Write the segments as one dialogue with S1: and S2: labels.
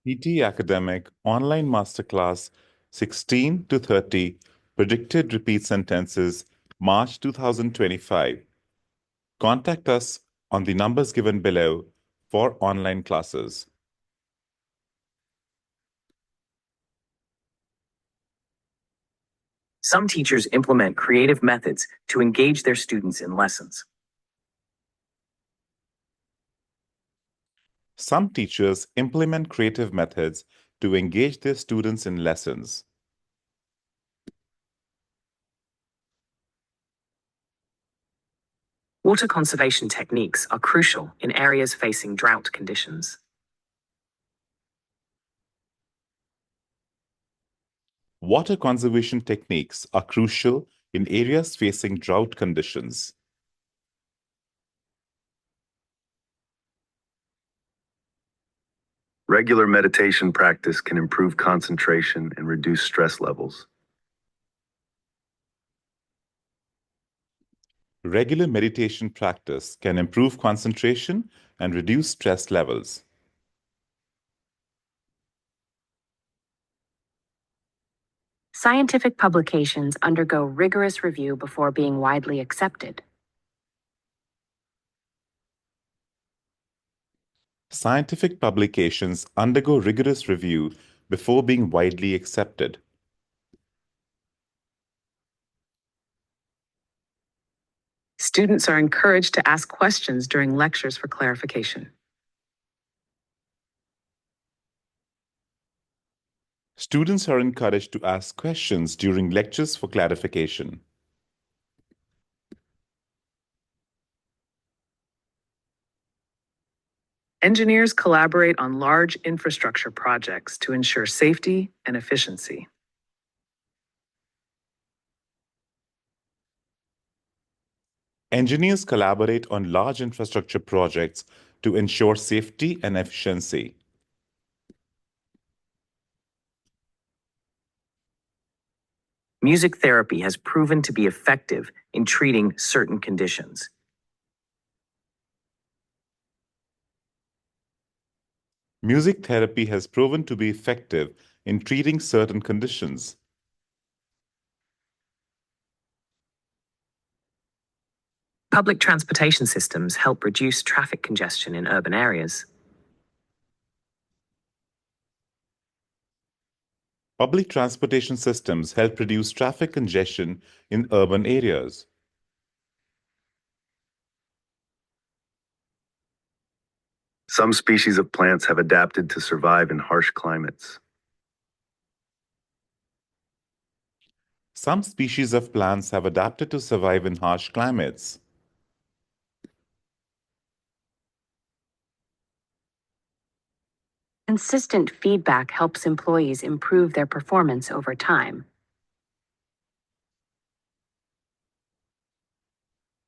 S1: PTE Academic Online Masterclass 16 to 30 Predicted Repeat Sentences, March 2025. Contact us on the numbers given below for online classes.
S2: Some teachers implement creative methods to engage their students in lessons.
S1: Some teachers implement creative methods to engage their students in lessons.
S2: Water conservation techniques are crucial in areas facing drought conditions.
S1: Water conservation techniques are crucial in areas facing drought conditions.
S3: Regular meditation practice can improve concentration and reduce stress levels.
S1: Regular meditation practice can improve concentration and reduce stress levels.
S4: Scientific publications undergo rigorous review before being widely accepted.
S1: Scientific publications undergo rigorous review before being widely accepted.
S2: Students are encouraged to ask questions during lectures for clarification.
S1: Students are encouraged to ask questions during lectures for clarification.
S2: Engineers collaborate on large infrastructure projects to ensure safety and efficiency.
S1: Engineers collaborate on large infrastructure projects to ensure safety and efficiency.
S2: Music therapy has proven to be effective in treating certain conditions.
S1: Music therapy has proven to be effective in treating certain conditions.
S2: Public transportation systems help reduce traffic congestion in urban areas.
S1: Public transportation systems help reduce traffic congestion in urban areas.
S3: Some species of plants have adapted to survive in harsh climates.
S1: Some species of plants have adapted to survive in harsh climates.
S4: Consistent feedback helps employees improve their performance over time.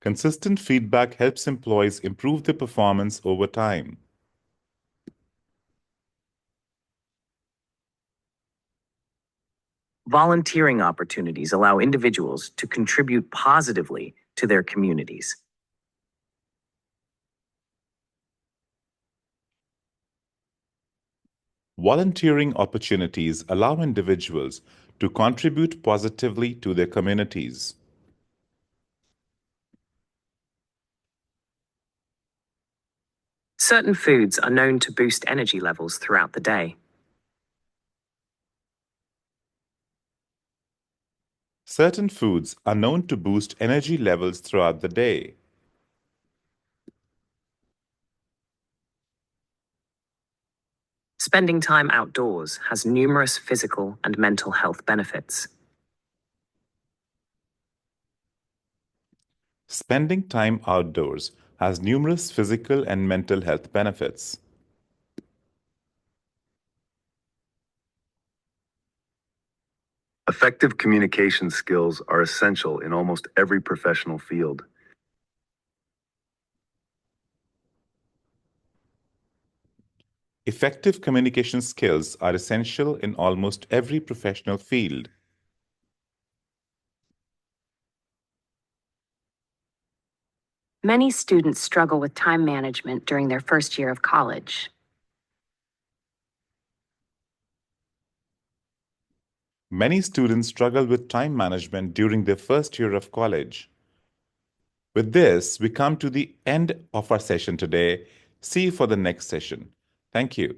S1: Consistent feedback helps employees improve their performance over time.
S2: Volunteering opportunities allow individuals to contribute positively to their communities.
S1: Volunteering opportunities allow individuals to contribute positively to their communities.
S2: Certain foods are known to boost energy levels throughout the day.
S1: Certain foods are known to boost energy levels throughout the day.
S2: Spending time outdoors has numerous physical and mental health benefits.
S1: Spending time outdoors has numerous physical and mental health benefits.
S3: Effective communication skills are essential in almost every professional field.
S1: Effective communication skills are essential in almost every professional field.
S4: Many students struggle with time management during their first year of college.
S1: Many students struggle with time management during their first year of college. With this, we come to the end of our session today. See you for the next session. Thank you.